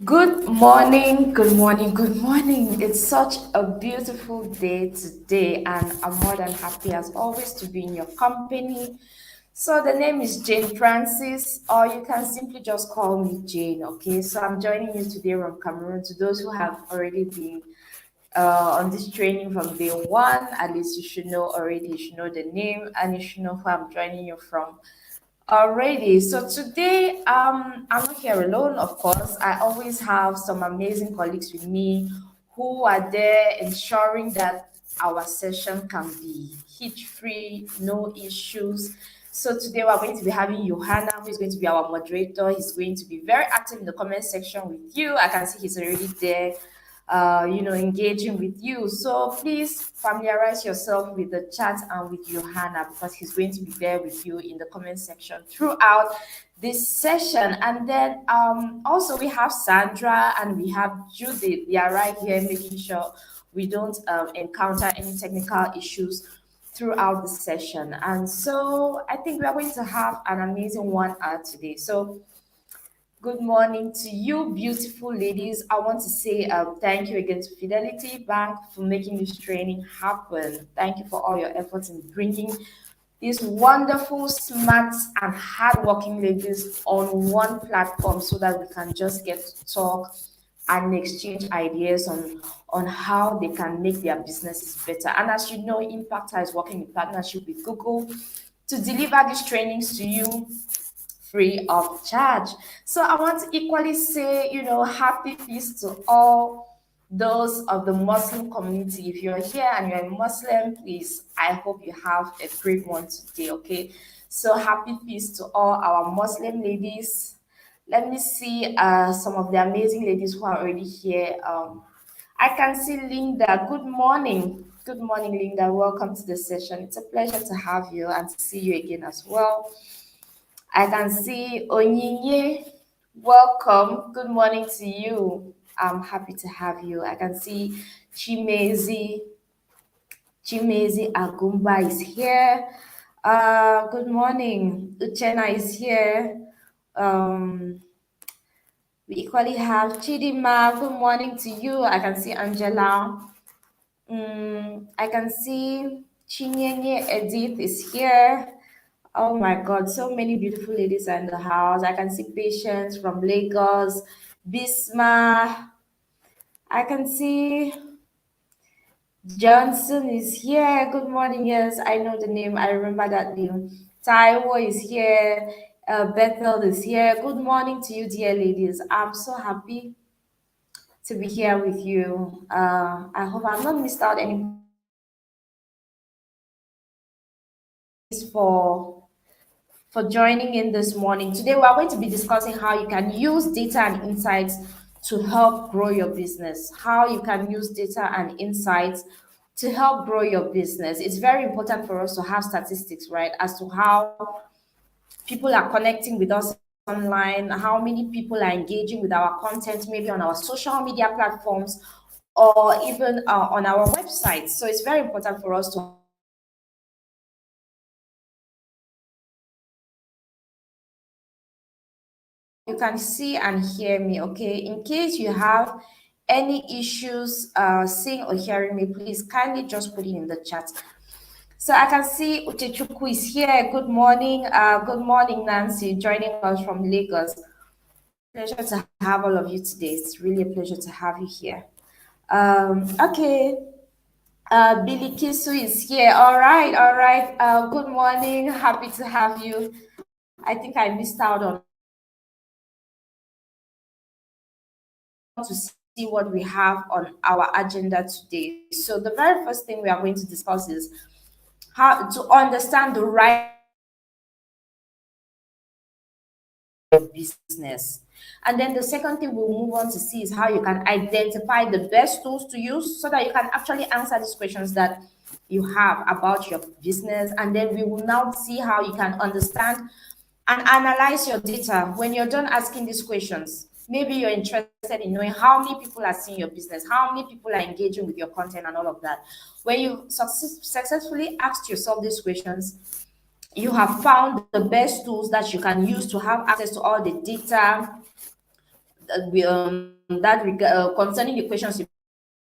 Good morning, good morning, good morning. It's such a beautiful day today, and I'm more than happy as always to be in your company. So, the name is Jane Francis, or you can simply just call me Jane, okay? So, I'm joining you today from Cameroon. To those who have already been on this training from day one, at least you should know already, you should know the name, and you should know who I'm joining you from. Alrighty, so today I'm not here alone, of course. I always have some amazing colleagues with me who are there ensuring that our session can be hitch free, no issues. So today we're going to be having Johanna, who is going to be our moderator. He's going to be very active in the comment section with you. I can see he's already there, engaging with you. So please familiarize yourself with the chat and with Johanna because he's going to be there with you in the comment section throughout this session. And then also we have Sandra and we have Judith. They are right here making sure we don't encounter any technical issues throughout the session. And so I think we are going to have an amazing 1 hour today. So good morning to you, beautiful ladies. I want to say thank you again to Fidelity Bank for making this training happen. Thank you for all your efforts in bringing these wonderful, smart, and hardworking ladies on one platform so that we can just get to talk and exchange ideas on how they can make their businesses better. And as you know, Impactor is working in partnership with Google to deliver these trainings to you free of charge. So I want to equally say, happy feast to all those of the Muslim community. If you're here and you're a Muslim, please, I hope you have a great one today, okay? So happy feast to all our Muslim ladies. Let me see some of the amazing ladies who are already here. I can see Linda. Good morning. Good morning, Linda. Welcome to the session. It's a pleasure to have you and to see you again as well. I can see Onyinye. Welcome. Good morning to you. I'm happy to have you. I can see Chimezi. Chimezi Agumba is here. Good morning. Uchena is here. Um, we equally have Chidima. Good morning to you. I can see Angela. I can see Chinyenye Edith is here. Oh my God, so many beautiful ladies are in the house. I can see Patience from Lagos, Bisma. I can see Johnson is here. Good morning. Yes, I know the name. I remember that name. Taiwo is here. Bethel is here. Good morning to you, dear ladies. I'm so happy to be here with you. I hope I've not missed out any for joining in this morning. Today, we are going to be discussing how you can use data and insights to help grow your business. How you can use data and insights to help grow your business. It's very important for us to have statistics, right, as to how people are connecting with us online, how many people are engaging with our content, maybe on our social media platforms or even on our website. So it's very important for us to you can see and hear me, okay? In case you have any issues seeing or hearing me, please kindly just put it in the chat. So I can see Uchechukwu is here. Good morning. Good morning, Nancy, joining us from Lagos. Pleasure to have all of you today. It's really a pleasure to have you here. Okay. Billy Kisu is here. All right, all right. Good morning. Happy to have you. I think I missed out on to see what we have on our agenda today. So the very first thing we are going to discuss is how to understand the right business. And then the second thing we'll move on to see is how you can identify the best tools to use so that you can actually answer these questions that you have about your business. And then we will now see how you can understand and analyze your data. When you're done asking these questions, maybe you're interested in knowing how many people are seeing your business, how many people are engaging with your content and all of that. When you successfully asked yourself these questions, you have found the best tools that you can use to have access to all the data concerning the questions you mentioned, I would like to say that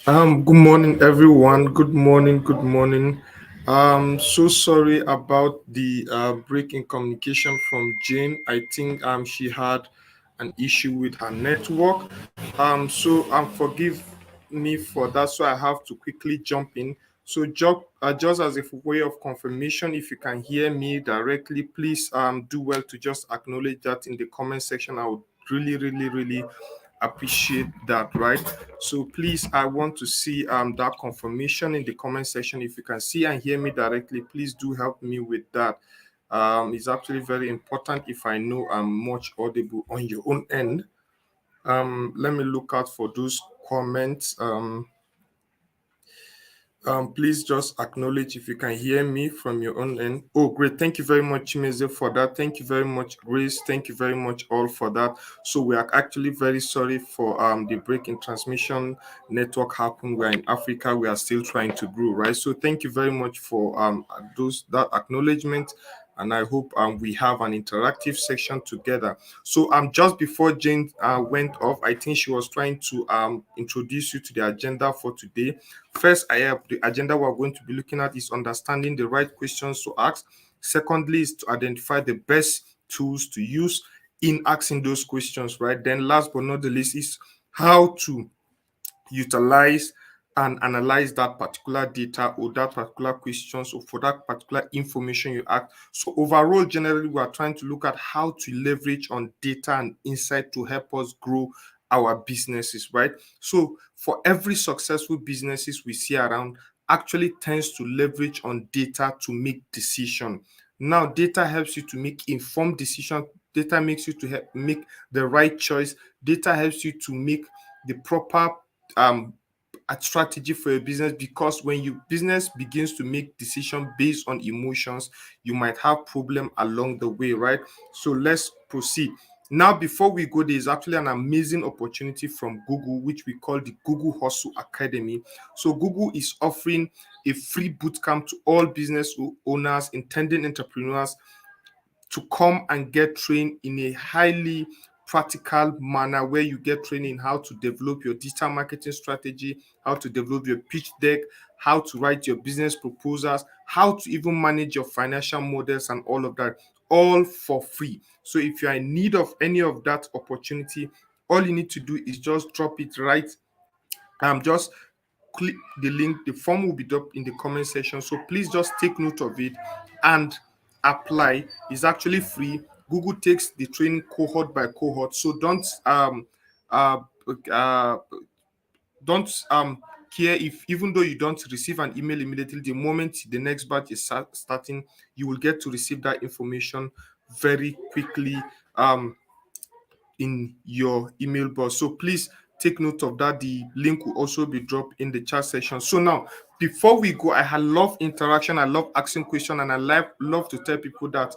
Good morning, everyone. Good morning. Good morning. So sorry about the break in communication from Jane. I think she had an issue with her network. So forgive me for that. So I have to quickly jump in. So just as a way of confirmation, if you can hear me directly, please do well to just acknowledge that in the comment section. I would really appreciate that, right? So please, I want to see that confirmation in the comment section. If you can see and hear me directly, please do help me with that. It's actually very important if I know I'm much audible on your own end. Let me look out for those comments. Please just acknowledge if you can hear me from your own end. Oh, great. Thank you very much, Chimeze, for that. Thank you very much, Grace. Thank you very much, all, for that. So we are actually very sorry for the break in transmission network happened. We're in Africa. We are still trying to grow, right? So thank you very much for that acknowledgement. And I hope we have an interactive section together. So just before Jane went off, I think she was trying to introduce you to the agenda for today. First, I have the agenda we're going to be looking at is understanding the right questions to ask. Secondly, is to identify the best tools to use in asking those questions, right? Then, last but not the least, is how to utilize and analyze that particular data or that particular questions or for that particular information you ask. So overall, generally, we are trying to look at how to leverage on data and insight to help us grow our businesses, right? So for every successful businesses we see around actually tends to leverage on data to make decision. Now, data helps you to make informed decision. Data makes you to make the right choice. Data helps you to make the proper um a strategy for your business, because when your business begins to make decision based on emotions, you might have problem along the way, right? So let's proceed. Now, before we go, there is actually an amazing opportunity from Google, which we call the Google Hustle Academy. So Google is offering a free bootcamp to all business owners, intending entrepreneurs, to come and get trained in a highly practical manner, where you get training how to develop your digital marketing strategy, how to develop your pitch deck, how to write your business proposals, how to even manage your financial models and all of that, all for free. So if you are in need of any of that opportunity, all you need to do is just drop it right. Just click the link. The form will be dropped in the comment section. So please just take note of it and apply. It's actually free. Google takes the training cohort by cohort. So uh, uh, don't care if, even though you don't receive an email immediately, the moment the next batch is starting, you will get to receive that information very quickly. In your email box. So please take note of that. The link will also be dropped in the chat section. So now, before we go, I love interaction. I love asking questions, and I love to tell people that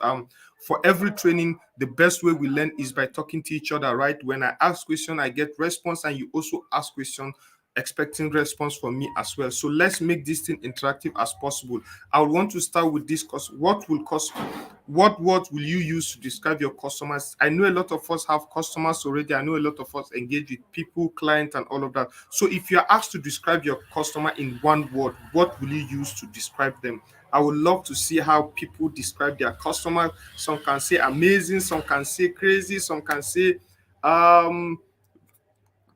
For every training, the best way we learn is by talking to each other, right? When I ask question, I get response, and you also ask question expecting response from me as well. So let's make this thing interactive as possible. I would want to start with this course. What words will you use to describe your customers? I know a lot of us have customers already. I know a lot of us engage with people, clients, and all of that. So if you're asked to describe your customer in one word, what will you use to describe them? I would love to see how people describe their customers. Some can say amazing, some can say crazy, some can say um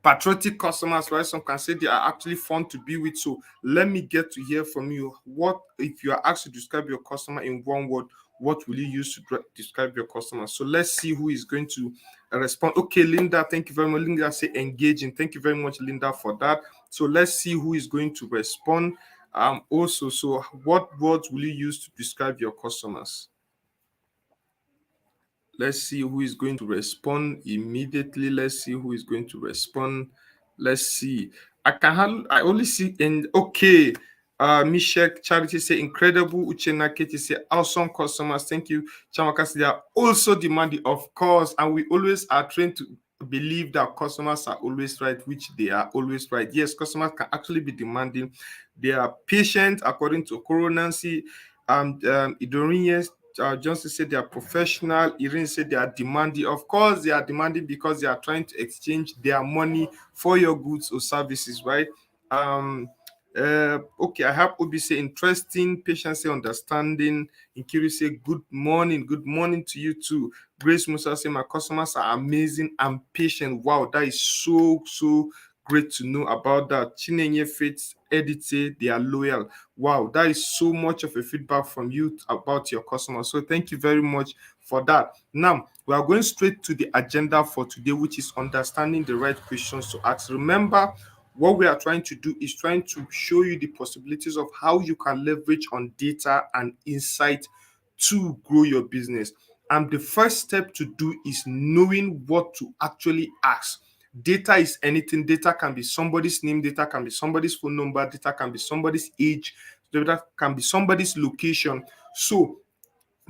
patriotic customers, right? Some can say they are actually fun to be with. So let me get to hear from you. What if you are asked to describe your customer in one word? What will you use to describe your customer? So let's see who is going to respond. Okay, Linda, thank you very much. Linda say engaging. Thank you very much, Linda, for that. So let's see who is going to respond. Also, so what words will you use to describe your customers? Let's see who is going to respond immediately. Let's see who is going to respond. Let's see. I only see in okay. Michelle Charity say incredible. Uchenna Katie say awesome customers. Thank you. Chamaka say they are also demanding, of course, and we always are trained to believe that customers are always right, which they are always right. Yes, customers can actually be demanding. They are patient according to Coronancy. Idorian Johnson said they are professional. Irene said they are demanding. Of course, they are demanding because they are trying to exchange their money for your goods or services, right? Um, okay, I have Obi say interesting, patience say understanding. Inkiru say good morning to you too. Grace Musa say my customers are amazing and patient. Wow, that is so great to know about that. Chinenye Faith Edit say they are loyal. Wow, that is so much of a feedback from you about your customers. So thank you very much for that. Now, we are going straight to the agenda for today, which is understanding the right questions to ask. Remember, what we are trying to do is trying to show you the possibilities of how you can leverage on data and insight to grow your business. And the first step to do is knowing what to actually ask. Data is anything. Data can be somebody's name, data can be somebody's phone number, data can be somebody's age, data can be somebody's location. So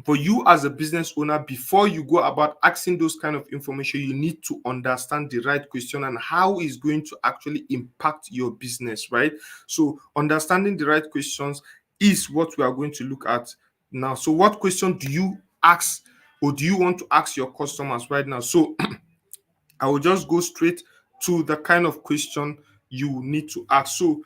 for you as a business owner, before you go about asking those kind of information, you need to understand the right question and how it's going to actually impact your business, right? So understanding the right questions is what we are going to look at now. So what question do you ask, or do you want to ask your customers right now? So I will just go straight to the kind of question you need to ask. So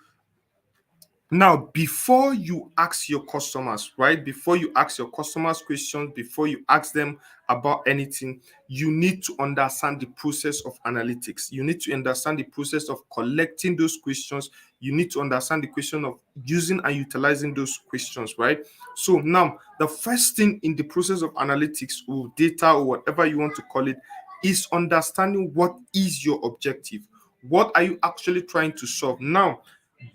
now, before you ask your customers, right? Before you ask your customers questions, before you ask them about anything, you need to understand the process of analytics. You need to understand the process of collecting those questions. You need to understand the question of using and utilizing those questions, right? So now, the first thing in the process of analytics or data or whatever you want to call it is understanding what is your objective. What are you actually trying to solve? Now,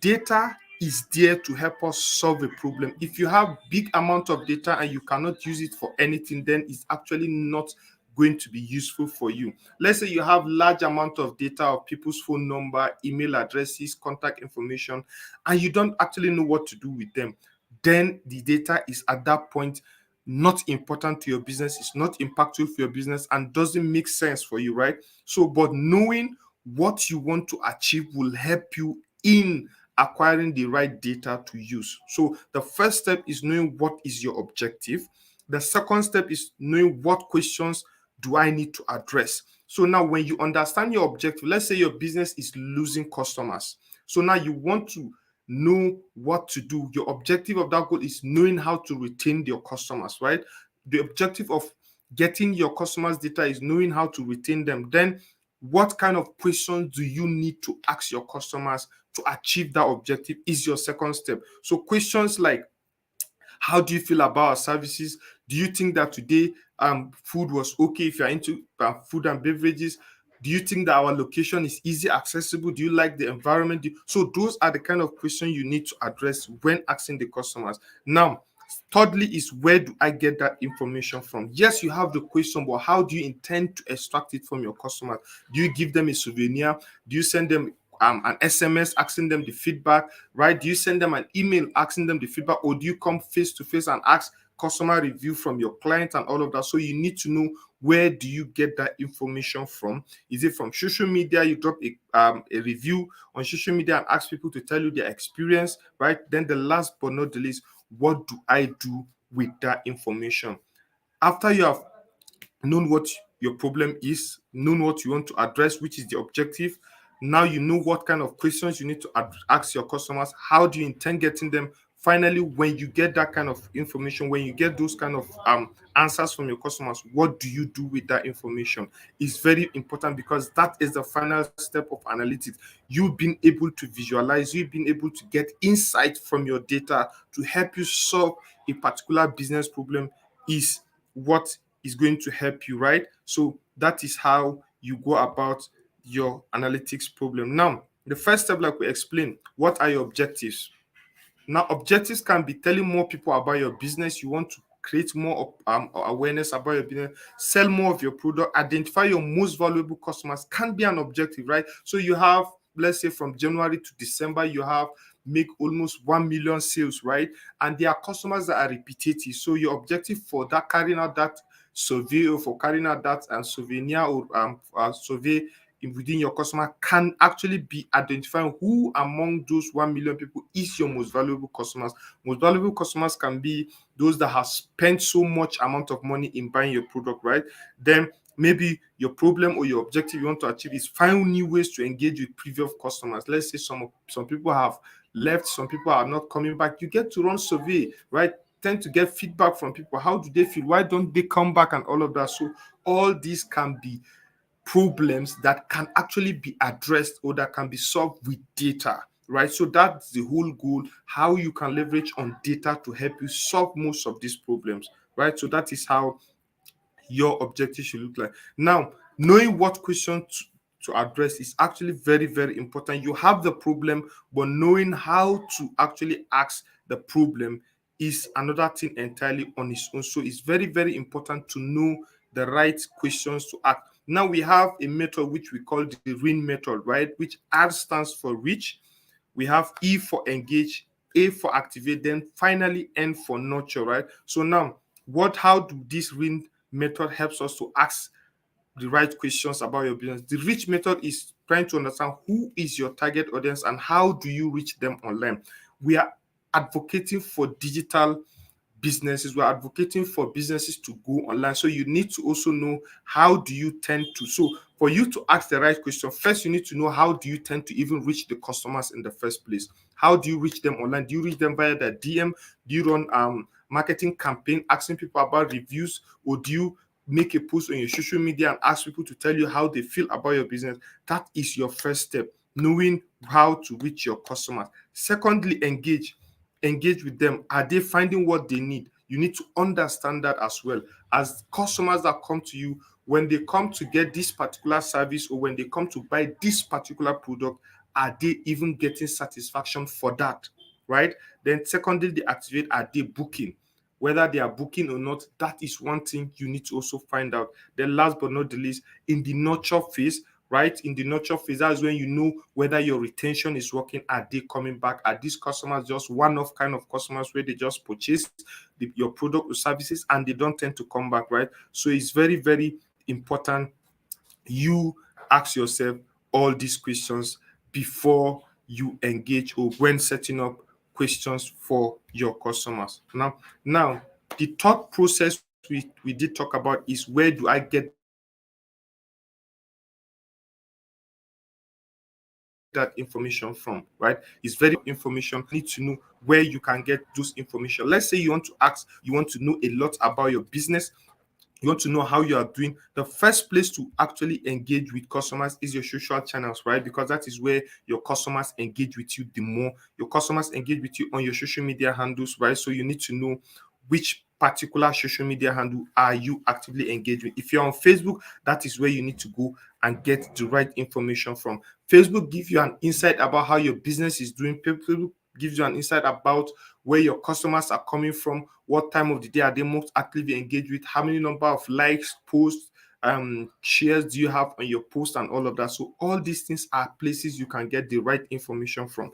data is there to help us solve a problem. If you have big amount of data and you cannot use it for anything, then it's actually not going to be useful for you. Let's say you have large amount of data of people's phone number, email addresses, contact information, and you don't actually know what to do with them. Then the data is at that point not important to your business, it's not impactful for your business, and doesn't make sense for you, right? So, but knowing what you want to achieve will help you in acquiring the right data to use. So the first step is knowing what is your objective. The second step is knowing what questions do I need to address. So now when you understand your objective, let's say your business is losing customers. So now you want to know what to do. Your objective of that goal is knowing how to retain your customers, right? The objective of getting your customers data is knowing how to retain them. Then what kind of questions do you need to ask your customers to achieve that objective is your second step. So questions like, how do you feel about our services? Do you think that today food was okay if you're into food and beverages? Do you think that our location is easy accessible? Do you like the environment? So those are the kind of questions you need to address when asking the customers. Now, thirdly is, where do I get that information from? Yes, you have the question, but how do you intend to extract it from your customers? Do you give them a souvenir? Do you send them an SMS asking them the feedback, right? Do you send them an email asking them the feedback, or do you come face to face and ask customer review from your client and all of that. So you need to know, where do you get that information from? Is it from social media? You drop a review on social media and ask people to tell you their experience, right? Then the last but not the least, what do I do with that information? After you have known what your problem is, known what you want to address, which is the objective. Now you know what kind of questions you need to ask your customers. How do you intend getting them? Finally, when you get that kind of information, when you get those kind of answers from your customers, what do you do with that information? It's very important, because that is the final step of analytics. You being able to visualize, you being able to get insight from your data to help you solve a particular business problem is what is going to help you, right? So that is how you go about your analytics problem. Now, the first step, like we explained, what are your objectives? Now, objectives can be telling more people about your business. You want to create more awareness about your business, sell more of your product, identify your most valuable customers, can be an objective, right? So you have, let's say, from January to December, you have make almost 1 million sales, right? And there are customers that are repetitive. So your objective for that, carrying out that survey, or for carrying out that souvenir or survey within your customer, can actually be identifying who among those 1 million people is your most valuable customers. Most valuable customers can be those that have spent so much amount of money in buying your product, right? Then maybe your problem or your objective you want to achieve is find new ways to engage with previous customers. Let's say some people have left, some people are not coming back. You get to run survey, right? Tend to get feedback from people. How do they feel? Why don't they come back and all of that? So all these can be problems that can actually be addressed or that can be solved with data, right? So that's the whole goal, how you can leverage on data to help you solve most of these problems, right? So that is how your objective should look like. Now, knowing what question to address is actually very, very important. You have the problem, but knowing how to actually ask the problem is another thing entirely on its own. So it's very, very important to know the right questions to ask. Now we have a method which we call the RIN method, right? Which R stands for reach. We have E for engage, A for activate, then finally N for nurture, right? So now, how do this RIN method helps us to ask the right questions about your business? The reach method is trying to understand who is your target audience and how do you reach them online. We are advocating for digital businesses. We're advocating for businesses to go online. So you need to also know, how do you tend to, so for you to ask the right question, first you need to know, how do you tend to even reach the customers in the first place? How do you reach them online? Do you reach them via the DM? Do you run marketing campaign asking people about reviews, or do you make a post on your social media and ask people to tell you how they feel about your business? That is your first step, knowing how to reach your customers. Secondly, engage with them. Are they finding what they need? You need to understand that as well. As customers that come to you, when they come to get this particular service, or when they come to buy this particular product, are they even getting satisfaction for that, right? Then secondly, the activate, are they booking? Whether they are booking or not, that is one thing you need to also find out. Then last but not the least, in the nurture phase, right? In the nurture phase, that's when you know whether your retention is working. Are they coming back? Are these customers just one-off kind of customers where they just purchase your product or services and they don't tend to come back, right? So it's very, very important you ask yourself all these questions before you engage, or when setting up questions for your customers. Now, the thought process we did talk about is, where do I get that information from, right? It's very important to know where you can get that information from, right? It's very information. You need to know where you can get those information. Let's say you want to know a lot about your business, you want to know how you are doing. The first place to actually engage with customers is your social channels, right? Because that is where your customers engage with you the more. Your customers engage with you on your social media handles, right? So you need to know which particular social media handle are you actively engaged with. If you're on Facebook, that is where you need to go and get the right information from. Facebook gives you an insight about how your business is doing. Facebook gives you an insight about where your customers are coming from, what time of the day are they most actively engaged with, how many number of likes, posts, shares do you have on your post, and all of that. So all these things are places you can get the right information from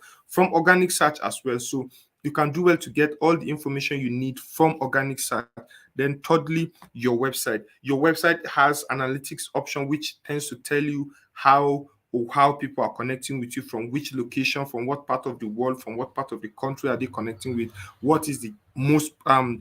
organic search as well. So You can do well to get all the information you need from organic search. Then thirdly, your website. Your website has analytics option which tends to tell you how people are connecting with you, from which location, from what part of the world, from what part of the country are they connecting with, what is the most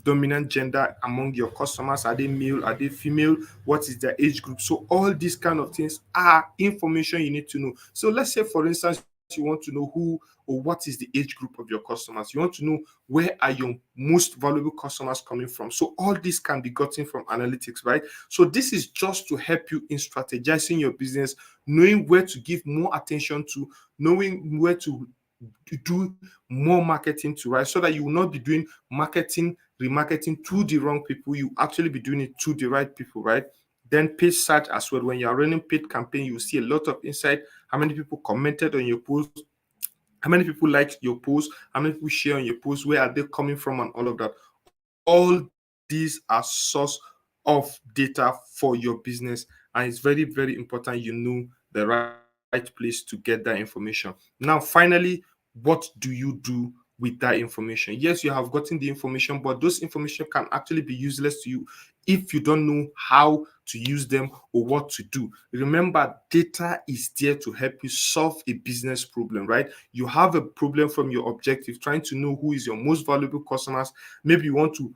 dominant gender among your customers, are they male, are they female, what is their age group. So all these kind of things are information you need to know. So let's say, for instance, you want to know who or what is the age group of your customers. You want to know where are your most valuable customers coming from. So all this can be gotten from analytics, right? So this is just to help you in strategizing your business, knowing where to give more attention to, knowing where to do more marketing to, right? So that you will not be doing marketing, remarketing to the wrong people. You actually be doing it to the right people, right? Then page search as well. When you are running paid campaign, you see a lot of insight. How many people commented on your post? How many people liked your post? How many people share on your post? Where are they coming from? And all of that. All these are source of data for your business, and it's very, very important you know the right place to get that information. Now, finally, what do you do with that information? Yes, you have gotten the information, but those information can actually be useless to you if you don't know how to use them or what to do. Remember, data is there to help you solve a business problem, right? You have a problem from your objective, trying to know who is your most valuable customers. Maybe you want to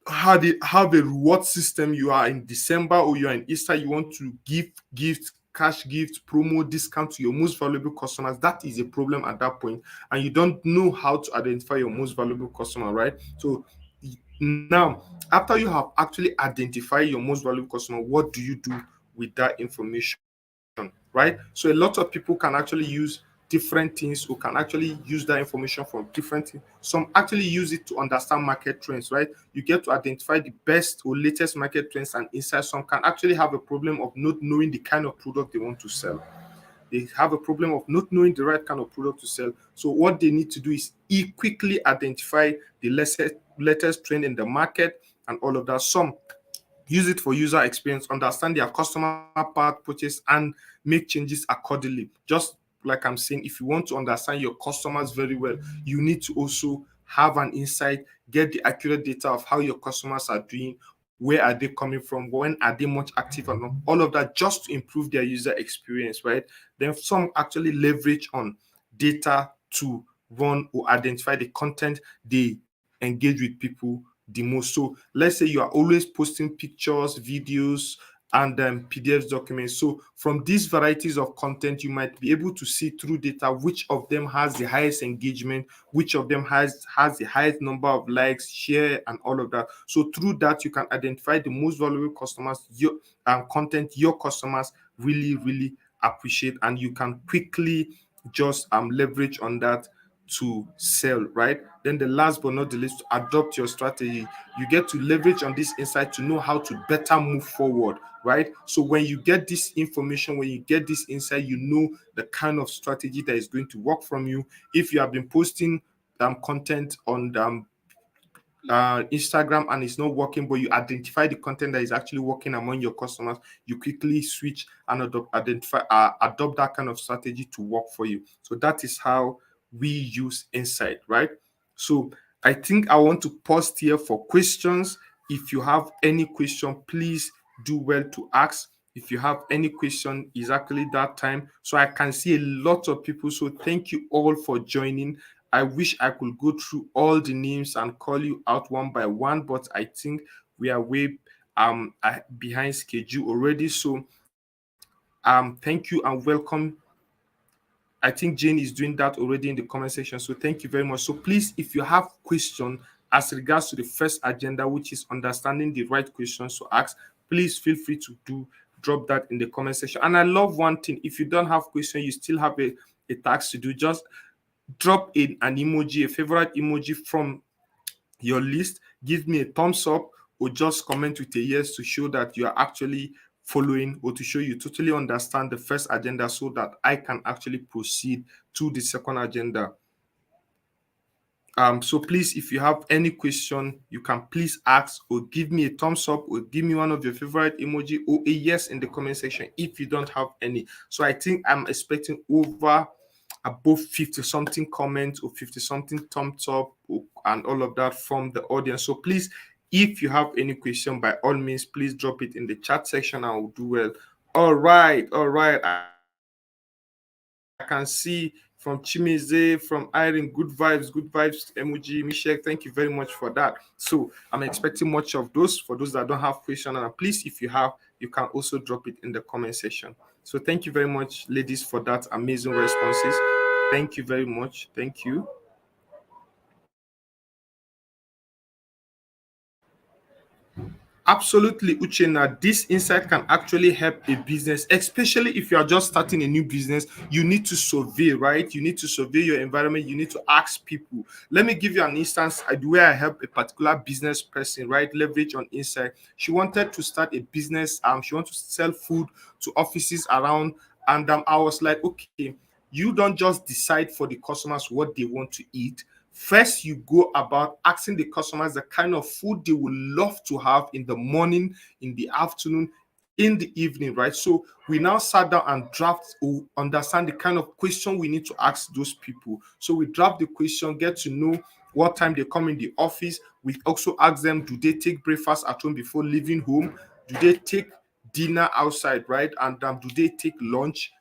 have a reward system. You are in December or you are in Easter, you want to give gifts, cash gifts, promo, discount to your most valuable customers. That is a problem at that point, and you don't know how to identify your most valuable customer, right? So now, after you have actually identified your most valuable customer, what do you do with that information, right? So a lot of people can actually use different things, who can actually use that information for different things. Some actually use it to understand market trends, right? You get to identify the best or latest market trends and insights. Some can actually have a problem of not knowing the kind of product they want to sell. They have a problem of not knowing the right kind of product to sell. So what they need to do is quickly identify the latest trend in the market and all of that. Some use it for user experience, understand their customer path purchase, and make changes accordingly. Just like I'm saying, if you want to understand your customers very well, you need to also have an insight, get the accurate data of how your customers are doing, where are they coming from, when are they much active, and all of that, just to improve their user experience, right? Then some actually leverage on data to run or identify the content they engage with people the most. So let's say you are always posting pictures, videos, and PDFs documents. So from these varieties of content, you might be able to see through data which of them has the highest engagement, which of them has the highest number of likes, share, and all of that. So through that, you can identify the most valuable customers, your content your customers really, really appreciate, and you can quickly just leverage on that to sell, right? Then the last but not the least, to adopt your strategy. You get to leverage on this insight to know how to better move forward, right? So when you get this information, when you get this insight, you know the kind of strategy that is going to work from you. If you have been posting content on Instagram and it's not working, but you identify the content that is actually working among your customers, you quickly switch and adopt that kind of strategy to work for you. So that is how we use insight, right? So I think I want to pause here for questions. If you have any question, please do well to ask. If you have any question, is actually that time. So I can see a lot of people. So thank you all for joining. I wish I could go through all the names and call you out one by one, but I think we are way behind schedule already. So thank you and welcome. I think Jane is doing that already in the comment section. So thank you very much. So please, if you have question as regards to the first agenda, which is understanding the right questions to ask, please feel free to drop that in the comment section. And I love one thing: if you don't have question, you still have a task to do. Just drop in an emoji, a favorite emoji from your list, give me a thumbs up, or just comment with a yes to show that you are actually following, or to show you totally understand the first agenda, so that I can actually proceed to the second agenda. So please, if you have any question, you can please ask, or give me a thumbs up, or give me one of your favorite emoji, or a yes in the comment section if you don't have any. So I think I'm expecting over above 50 something comments or 50 something thumbs up and all of that from the audience. So please, if you have any question, by all means, please drop it in the chat section. I will do well. All right, all right. I can see from Chimize, from Irene, good vibes, emoji, Mishek. Thank you very much for that. So I'm expecting much of those. For those that don't have question, and please, if you have, you can also drop it in the comment section. So thank you very much, ladies, for that amazing responses. Thank you very much. Thank you. Absolutely, Uchenna. This insight can actually help a business, especially if you are just starting a new business. You need to survey, right? You need to survey your environment. You need to ask people. Let me give you an instance where I help a particular business person, right? Leverage on insight. She wanted to start a business. She wanted to sell food to offices around, and I was like, okay, you don't just decide for the customers what they want to eat. First, you go about asking the customers the kind of food they would love to have in the morning, in the afternoon, in the evening, right? So we now sat down and draft or understand the kind of question we need to ask those people. So we draft the question, get to know what time they come in the office. We also ask them, do they take breakfast at home before leaving home? Do they take dinner outside, right? And do they take lunch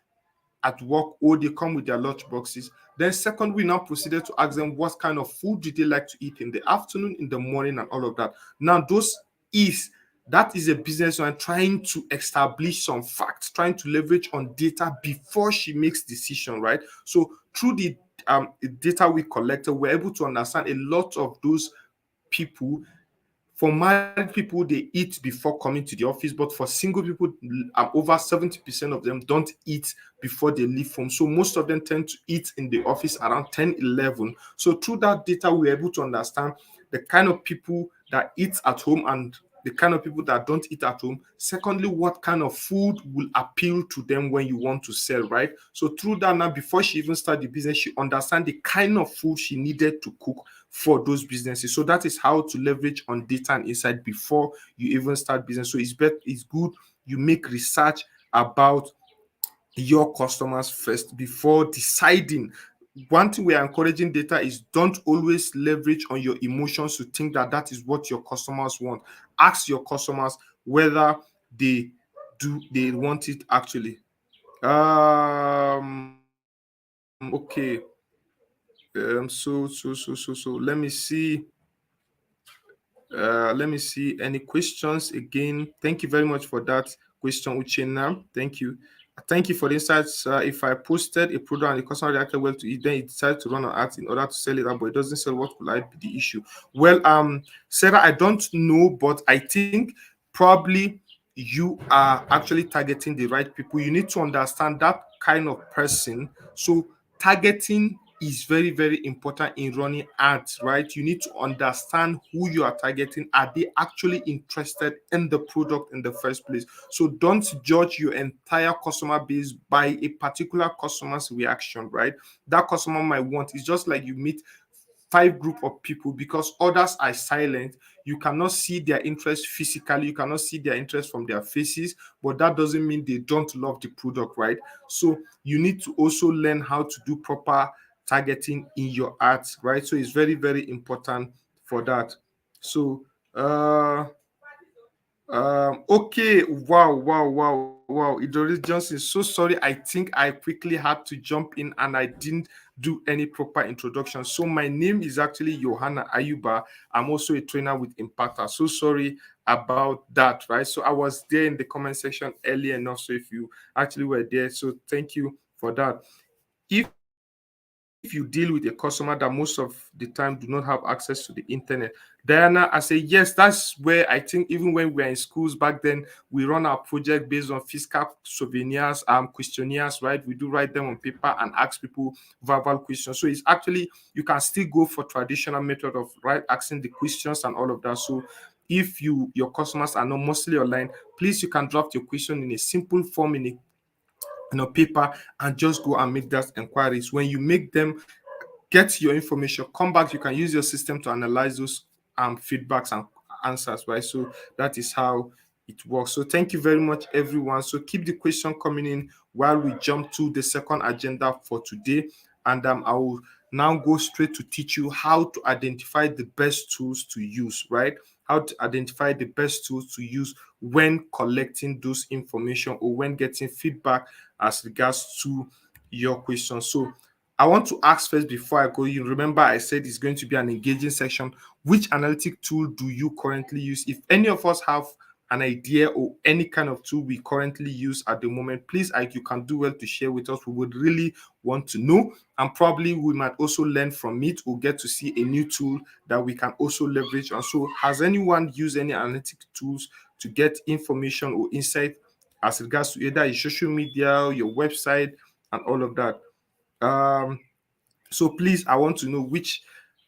at work, or they come with their lunch boxes? Then second, we now proceeded to ask them what kind of food do they like to eat in the afternoon, in the morning, and all of that. Now those is that is a businessman trying to establish some facts, trying to leverage on data before she makes decision, right? So through the data we collected, we're able to understand a lot of those people. For married people, they eat before coming to the office, but for single people, over 70% of them don't eat before they leave home. So most of them tend to eat in the office around 10, 11. So through that data, we're able to understand the kind of people that eat at home and the kind of people that don't eat at home. Secondly, what kind of food will appeal to them when you want to sell, right? So through that, now before she even started the business, she understand the kind of food she needed to cook for those businesses. So that is how to leverage on data and insight before you even start business. So it's good you make research about your customers first before deciding. One thing we are encouraging data is don't always leverage on your emotions to think that that is what your customers want. Ask your customers whether they they want it actually. Okay. So let me see. Let me see any questions again. Thank you very much for that question, Uchenna. Thank you. Thank you for the insights. If I posted a product and the customer reacted well to it, then it decided to run an ad in order to sell it, but it doesn't sell. What could I be the issue? Well, Sarah, I don't know, but I think probably you are actually targeting the right people. You need to understand that kind of person. So targeting is very, very important in running ads, right? You need to understand who you are targeting. Are they actually interested in the product in the first place? So don't judge your entire customer base by a particular customer's reaction, right? That customer might want, it's just like you meet five group of people, because others are silent. You cannot see their interest physically, you cannot see their interest from their faces, but that doesn't mean they don't love the product, right? So you need to also learn how to do proper targeting in your ads, right? So it's very, very important for that. So okay, wow, wow, wow, wow. Idris Johnson, so sorry. I think I quickly had to jump in and I didn't do any proper introduction. So my name is actually Johanna Ayuba. I'm also a trainer with Impactor. So sorry about that, right? So I was there in the comment section earlier enough. So if you actually were there, so thank you for that. If you deal with a customer that most of the time do not have access to the internet, Diana, I say yes. That's where I think even when we were in schools back then, we run our project based on fiscal souvenirs, questionnaires, right? We do write them on paper and ask people verbal questions. So it's actually, you can still go for traditional method of right asking the questions and all of that. So if your customers are not mostly online, please you can draft your question in a simple form in a paper and just go and make that inquiries. When you make them, get your information, come back, you can use your system to analyze those feedbacks and answers, right? So that is how it works. So thank you very much, everyone. So keep the question coming in while we jump to the second agenda for today. and I will now go straight to teach you how to identify the best tools to use, right? How to identify the best tools to use when collecting those information or when getting feedback as regards to your question. So I want to ask first before I go. You remember I said it's going to be an engaging section. Which analytic tool do you currently use? If any of us have an idea or any kind of tool we currently use at the moment, please, you can do well to share with us. We would really want to know, and probably we might also learn from it or get to see a new tool that we can also leverage. And so, has anyone used any analytic tools to get information or insight as regards to either your social media, your website, and all of that? Um, so please, I want to know which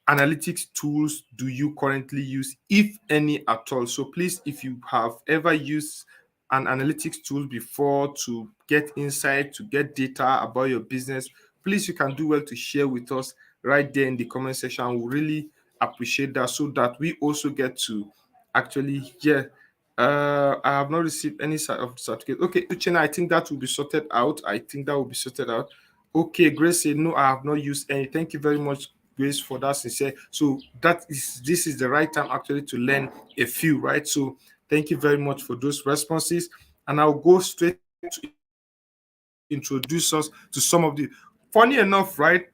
analytics tools do you currently use, if any at all. So please, if you have ever used an analytics tool before to get insight, to get data about your business, please, you can do well to share with us right there in the comment section. We really appreciate that so that we also get to actually, yeah. I have not received any sort of certificate. Okay, Uchenna, I think that will be sorted out. I think that will be sorted out. Okay, Grace said, no, I have not used any. Thank you very much, Grace, for that sincere. So this is the right time actually to learn a few, right? So thank you very much for those responses. And I'll go straight to introduce us to some of the funny enough, right?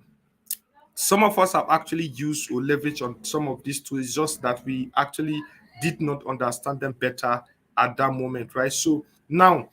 Some of us have actually used or leveraged on some of these tools, just that we actually did not understand them better at that moment, right? So now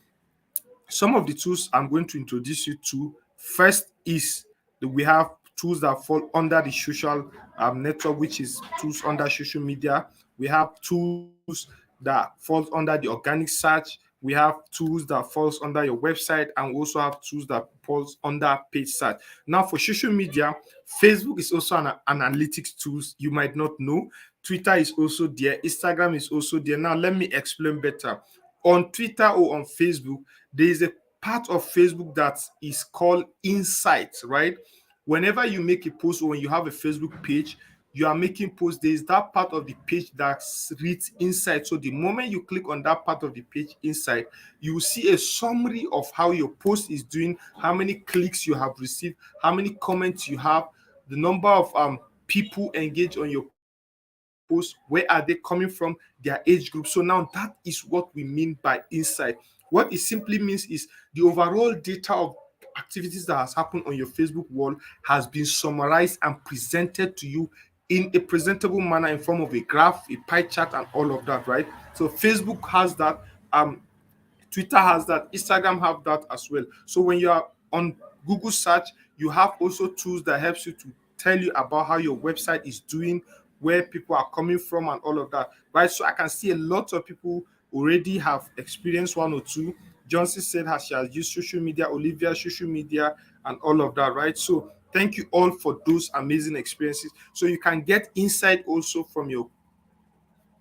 some of the tools I'm going to introduce you to first is that we have tools that fall under the social network, which is tools under social media. We have tools that falls under the organic search. We have tools that falls under your website, and we also have tools that falls under page search. Now, for social media, Facebook is also an analytics tools. You might not know. Twitter is also there. Instagram is also there. Now, let me explain better. On Twitter or on Facebook, there is a part of Facebook that is called insights, right? Whenever you make a post or when you have a Facebook page, you are making posts, there is that part of the page that reads insight. So the moment you click on that part of the page insight, you will see a summary of how your post is doing, how many clicks you have received, how many comments you have, the number of people engaged on your post, where are they coming from, their age group. So now that is what we mean by insight. What it simply means is the overall data of activities that has happened on your Facebook wall has been summarized and presented to you in a presentable manner in form of a graph, a pie chart, and all of that, right? So Facebook has that. Twitter has that, Instagram have that as well. So when you are on Google search, you have also tools that helps you to tell you about how your website is doing, where people are coming from, and all of that, right? So I can see a lot of people already have experienced one or two. Johnson said how she has used social media, Olivia social media, and all of that, right? So thank you all for those amazing experiences. So you can get insight also from your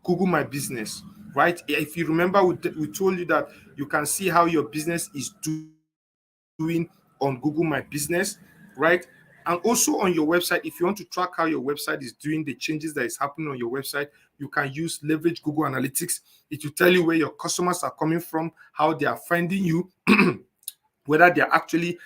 Google My Business, right? If you remember, we told you that you can see how your business is doing on Google My Business, right? And also on your website, if you want to track how your website is doing, the changes that is happening on your website, you can use leverage Google Analytics. It will tell you where your customers are coming from, how they are finding you, whether they're actually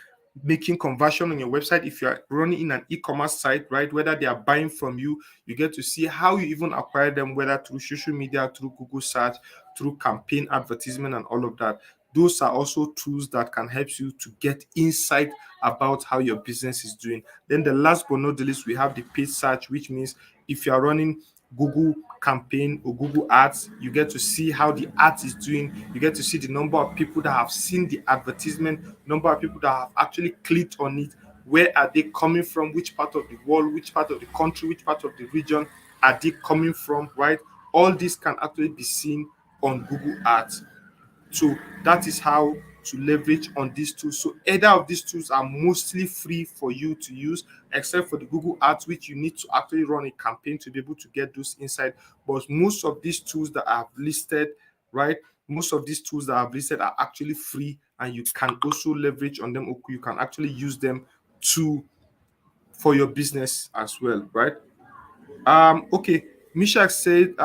making conversion on your website. If you're running in an e-commerce site, right, whether they are buying from you, you get to see how you even acquire them, whether through social media, through Google search, through campaign advertisement, and all of that. Those are also tools that can help you to get insight about how your business is doing. Then the last but not the least, we have the paid search, which means if you are running Google campaign or Google ads, you get to see how the ads is doing. You get to see the number of people that have seen the advertisement, number of people that have actually clicked on it, where are they coming from, which part of the world, which part of the country, which part of the region are they coming from, right? All this can actually be seen on Google ads. So that is how to leverage on these tools. So either of these tools are mostly free for you to use, except for the Google Ads, which you need to actually run a campaign to be able to get those insights. But most of these tools that I have listed, right? Most of these tools that I've listed are actually free, and you can also leverage on them, or you can actually use them to for your business as well, right? Okay. Mishak said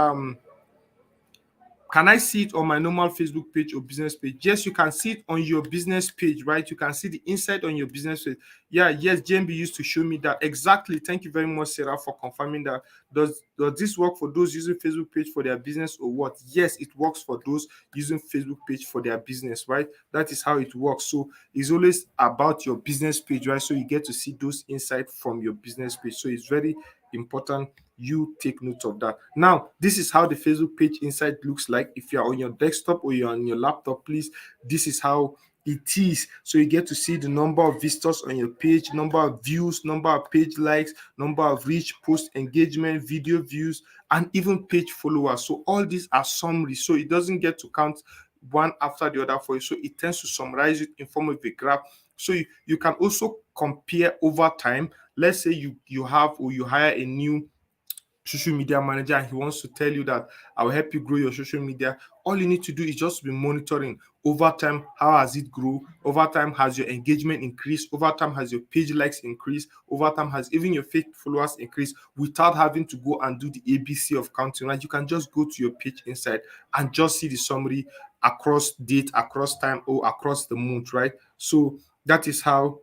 Can I see it on my normal Facebook page or business page? Yes, you can see it on your business page, right? You can see the inside on your business page. Yeah, yes, JMB used to show me that. Exactly. Thank you very much, Sarah, for confirming that. Does this work for those using Facebook page for their business or what? Yes, it works for those using Facebook page for their business, right? That is how it works. So it's always about your business page, right? So you get to see those insights from your business page. So it's very important you take note of that. Now, this is how the Facebook page inside looks like. If you're on your desktop or you're on your laptop, please, this is how it is. So you get to see the number of visitors on your page, number of views, number of page likes, number of reach, post engagement, video views, and even page followers. So all these are summaries. So it doesn't get to count one after the other for you. So it tends to summarize it in form of a graph. So you can also compare over time. Let's say you have or you hire a new social media manager and he wants to tell you that I'll help you grow your social media. All you need to do is just be monitoring over time. How has it grown? Over time, has your engagement increased? Over time, has your page likes increased? Over time, has even your fake followers increased without having to go and do the ABC of counting, right? You can just go to your page inside and just see the summary across date, across time, or across the month, right? So that is how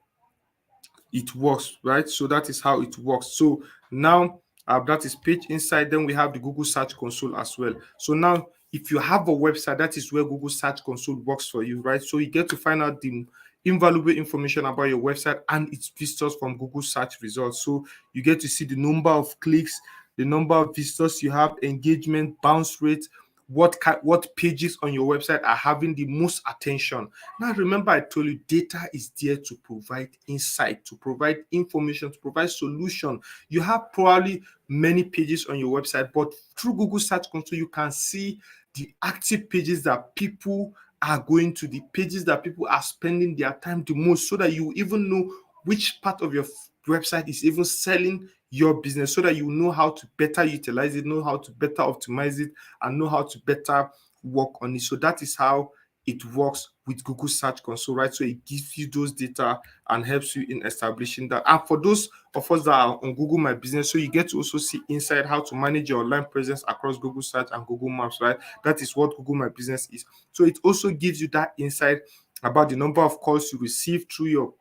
it works, right? So that is how it works. So now that is page inside. Then we have the Google Search Console as well. So now, if you have a website, that is where Google Search Console works for you, right? So you get to find out the invaluable information about your website and its visitors from Google search results. So you get to see the number of clicks, the number of visitors you have, engagement, bounce rate, what pages on your website are having the most attention. Now, remember, I told you data is there to provide insight, to provide information, to provide solution. You have probably many pages on your website, but through Google Search Console, you can see the active pages that people are going to, the pages that people are spending their time the most, so that you even know which part of your website is even selling your business, so that you know how to better utilize it, know how to better optimize it, and know how to better work on it. So that is how it works with Google Search Console, right? So it gives you those data and helps you in establishing that. And for those of us that are on Google My Business, so you get to also see inside how to manage your online presence across Google Search and Google Maps, right? That is what Google My Business is. So it also gives you that insight about the number of calls you receive through your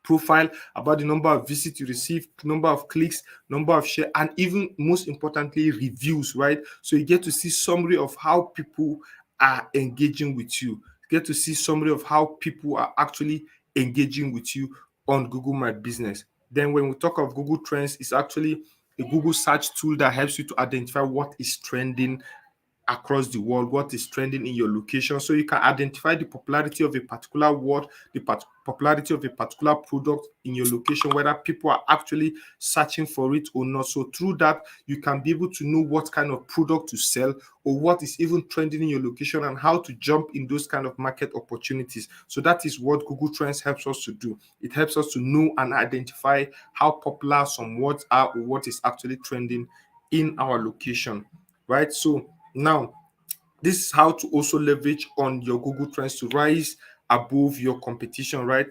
profile, about the number of visits you receive, number of clicks, number of share, and even most importantly, reviews, right? So you get to see summary of how people are engaging with you. You get to see summary of how people are actually engaging with you on Google My Business. Then when we talk of Google Trends, it's actually a Google search tool that helps you to identify what is trending across the world, what is trending in your location. So you can identify the popularity of a particular word, the popularity of a particular product in your location, whether people are actually searching for it or not. So through that, you can be able to know what kind of product to sell or what is even trending in your location and how to jump in those kind of market opportunities. So that is what Google Trends helps us to do. It helps us to know and identify how popular some words are or what is actually trending in our location, right? So now, this is how to also leverage on your Google Trends to rise above your competition, right?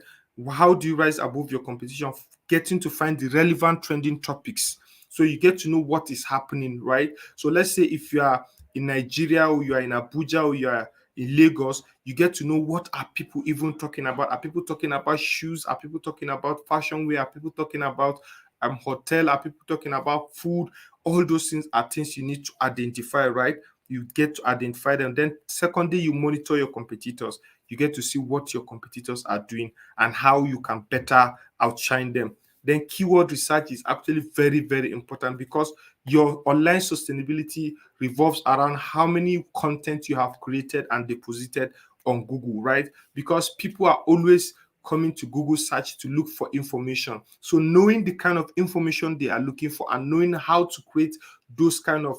How do you rise above your competition? Getting to find the relevant trending topics. So you get to know what is happening, right? So let's say if you are in Nigeria or you are in Abuja or you are in Lagos, you get to know what are people even talking about. Are people talking about shoes? Are people talking about fashion wear? Are people talking about hotel? Are people talking about food? All those things are things you need to identify, right? You get to identify them. Then, secondly, you monitor your competitors. You get to see what your competitors are doing and how you can better outshine them. Then, keyword research is actually very, very important because your online sustainability revolves around how many content you have created and deposited on Google, right? Because people are always coming to Google search to look for information. So knowing the kind of information they are looking for and knowing how to create those kind of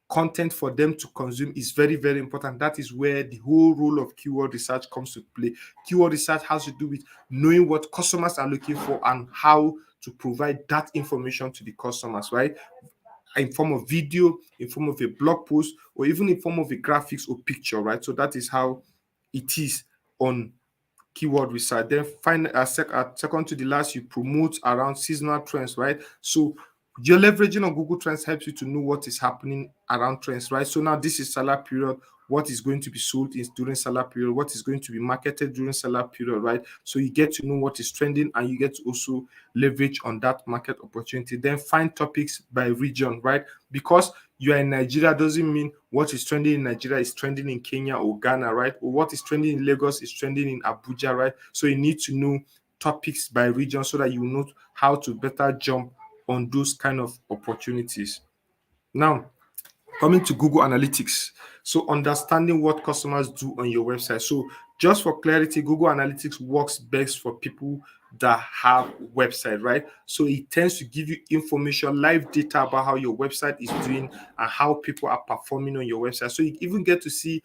content for them to consume is very, very important. That is where the whole role of keyword research comes to play. Keyword research has to do with knowing what customers are looking for and how to provide that information to the customers, right? In form of video, in form of a blog post, or even in form of a graphics or picture, right? So that is how it is on keyword research. Then second to the last, you promote around seasonal trends, right? So Your leveraging on Google Trends helps you to know what is happening around trends, right? So now this is seller period. What is going to be sold is during seller period? What is going to be marketed during seller period, right? So you get to know what is trending, and you get to also leverage on that market opportunity. Then find topics by region, right? Because you are in Nigeria doesn't mean what is trending in Nigeria is trending in Kenya or Ghana, right? Or what is trending in Lagos is trending in Abuja, right? So you need to know topics by region so that you know how to better jump on those kind of opportunities. Now, coming to Google Analytics. So understanding what customers do on your website. So just for clarity, Google Analytics works best for people that have website, right? So it tends to give you information, live data about how your website is doing and how people are performing on your website. So you even get to see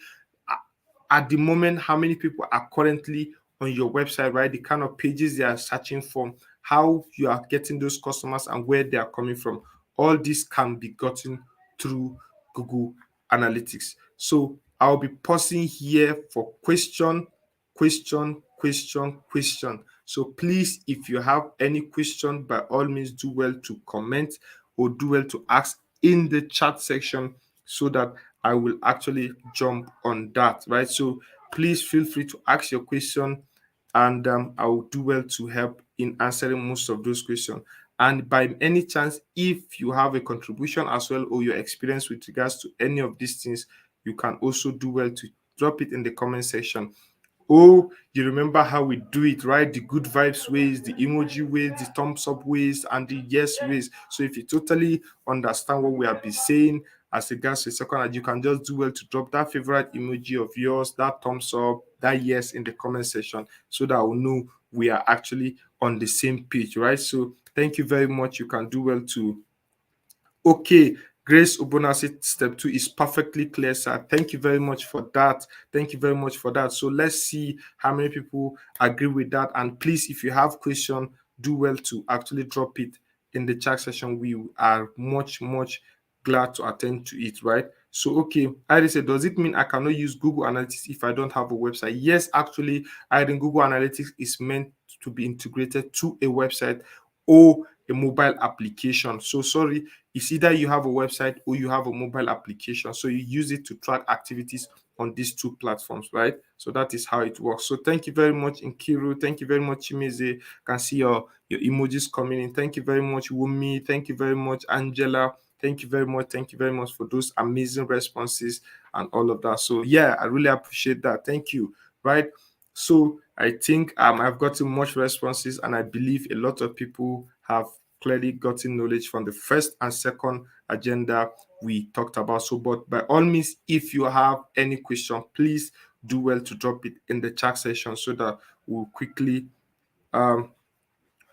at the moment how many people are currently on your website, right? The kind of pages they are searching for, how you are getting those customers and where they are coming from. All this can be gotten through Google Analytics. So I'll be pausing here for question. So please, if you have any question, by all means, do well to comment or do well to ask in the chat section so that I will actually jump on that, right? So please feel free to ask your question, and I will do well to help in answering most of those questions. And by any chance, if you have a contribution as well or your experience with regards to any of these things, you can also do well to drop it in the comment section. Oh, you remember how we do it, right? The good vibes ways, the emoji ways, the thumbs up ways, and the yes ways. So if you totally understand what we have been saying as regards to second hand, you can just do well to drop that favorite emoji of yours, that thumbs up, that yes in the comment section, so that we'll know we are actually on the same page, right? So thank you very much. You can do well to Okay, Grace Obonasi step two is perfectly clear, sir. Thank you very much for that. Thank you very much for that. So let's see how many people agree with that. And please, if you have question, do well to actually drop it in the chat session. We are much glad to attend to it, right? So okay, I said, does it mean I cannot use Google Analytics if I don't have a website? Yes, actually, I think Google Analytics is meant to be integrated to a website or a mobile application. So sorry, it's either you have a website or you have a mobile application. So you use it to track activities on these two platforms, right? So that is how it works. So thank you very much, Nkiru. Thank you very much, Chimeze. Can see your emojis coming in. Thank you very much, Wumi. Thank you very much, Angela. Thank you very much. Thank you very much for those amazing responses and all of that. So yeah, I really appreciate that. Thank you. Right. So I think I've gotten much responses, and I believe a lot of people have clearly gotten knowledge from the first and second agenda we talked about. So, but by all means, if you have any question, please do well to drop it in the chat section so that we'll quickly um,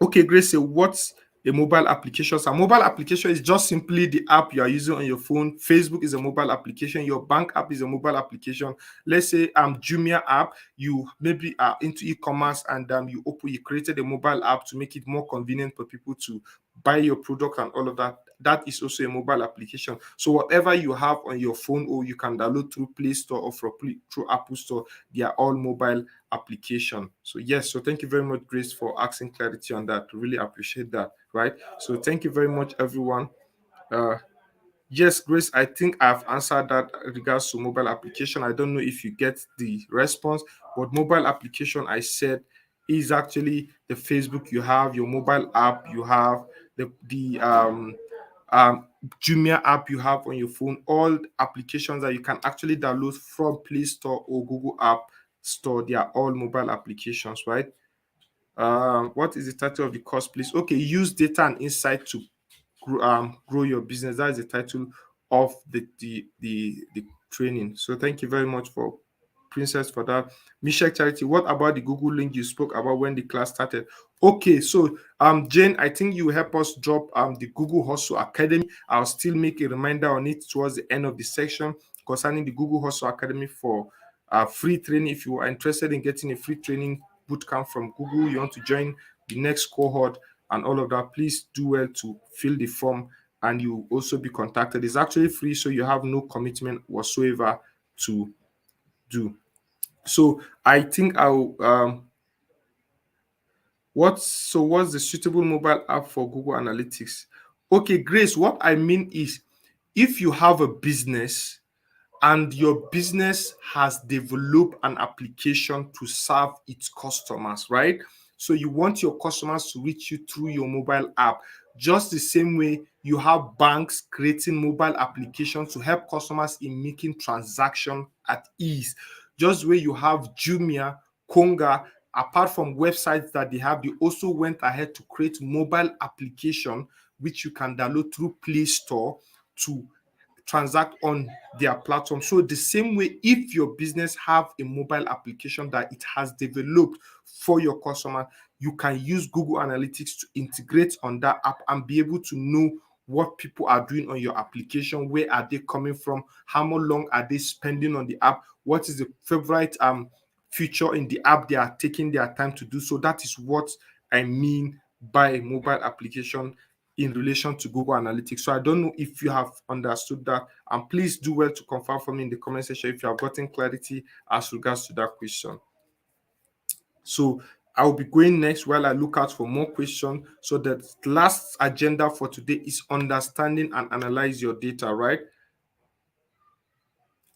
Okay, Grace, so what's a mobile application? So a mobile application is just simply the app you are using on your phone. Facebook is a mobile application. Your bank app is a mobile application. Let's say Jumia app, you maybe are into e-commerce and you created a mobile app to make it more convenient for people to buy your product and all of that. That is also a mobile application. So whatever you have on your phone or you can download through Play Store or through Apple Store, they are all mobile application. So yes, so thank you very much, Grace, for asking clarity on that. Really appreciate that, right? So thank you very much, everyone. Uh, yes, Grace, I think I've answered that regards to mobile application. I don't know if you get the response, but mobile application, I said, is actually the Facebook you have, your mobile app you have, the um, Jumia app you have on your phone, all applications that you can actually download from Play Store or Google App Store. They are all mobile applications, right? What is the title of the course, please? Okay, use data and insight to grow your business. That is the title of the training. So thank you very much for Princess for that. Michelle Charity, what about the Google link you spoke about when the class started? Okay, so Jane, I think you help us drop the Google Hustle Academy. I'll still make a reminder on it towards the end of the section concerning the Google Hustle Academy for free training. If you are interested in getting a free training bootcamp from Google, you want to join the next cohort and all of that, please do well to fill the form and you also be contacted. It's actually free, so you have no commitment whatsoever to do. So I think I'll what's the suitable mobile app for Google Analytics? Okay, Grace, what I mean is if you have a business and your business has developed an application to serve its customers, right? So you want your customers to reach you through your mobile app. Just the same way you have banks creating mobile applications to help customers in making transaction at ease. Just the way you have Jumia, Konga, apart from websites that they have, they also went ahead to create mobile application which you can download through Play Store to transact on their platform. So the same way, if your business have a mobile application that it has developed for your customer, you can use Google Analytics to integrate on that app and be able to know what people are doing on your application, where are they coming from, how much long are they spending on the app, what is the favorite feature in the app they are taking their time to do. So that is what I mean by mobile application in relation to Google Analytics. So I don't know if you have understood that, and please do well to confirm for me in the comment section if you have gotten clarity as regards to that question. So I'll be going next while I look out for more questions. So the last agenda for today is understanding and analyze your data, right?